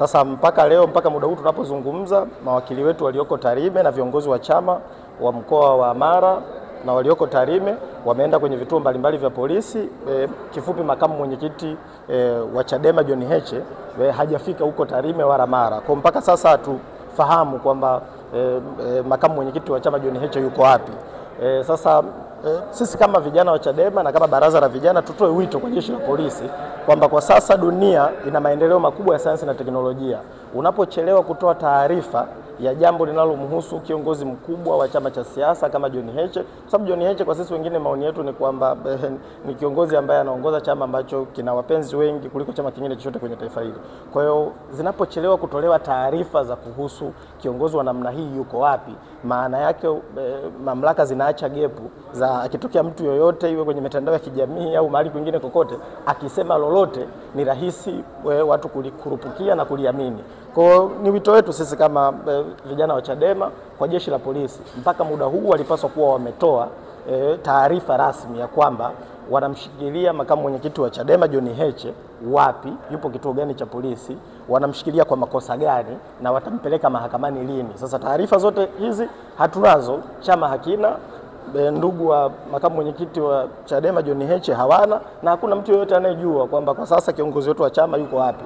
Sasa mpaka leo, mpaka muda huu tunapozungumza, mawakili wetu walioko Tarime na viongozi wa chama wa mkoa wa Mara na walioko Tarime wameenda kwenye vituo mbalimbali vya polisi. Kifupi, makamu mwenyekiti wa Chadema John Heche hajafika huko Tarime wala Mara. Kwa mpaka sasa hatufahamu kwamba makamu mwenyekiti wa chama John Heche yuko wapi. Sasa sisi kama vijana wa Chadema na kama baraza la vijana tutoe wito kwa jeshi la polisi kwamba kwa sasa dunia ina maendeleo makubwa ya sayansi na teknolojia. Unapochelewa kutoa taarifa ya jambo linalomhusu kiongozi mkubwa wa chama cha siasa kama John Heche, kwa sababu John Heche kwa sisi wengine, maoni yetu ni kwamba ni kiongozi ambaye anaongoza chama ambacho kina wapenzi wengi kuliko chama kingine chochote kwenye taifa hili. Kwa hiyo zinapochelewa kutolewa taarifa za kuhusu kiongozi wa namna hii yuko wapi, maana yake mamlaka zinaacha gepu za akitokea mtu yoyote iwe kwenye mitandao ya kijamii au mahali kwingine kokote akisema lolote, ni rahisi watu kurupukia na kuliamini. Kwa hiyo ni wito wetu sisi kama vijana wa Chadema kwa jeshi la polisi, mpaka muda huu walipaswa kuwa wametoa taarifa rasmi ya kwamba wanamshikilia makamu mwenyekiti wa Chadema John Heche wapi, yupo kituo gani cha polisi, wanamshikilia kwa makosa gani na watampeleka mahakamani lini. Sasa taarifa zote hizi hatunazo, chama hakina, ndugu wa makamu mwenyekiti wa Chadema John Heche hawana, na hakuna mtu yoyote anayejua kwamba kwa sasa kiongozi wetu wa chama yuko wapi.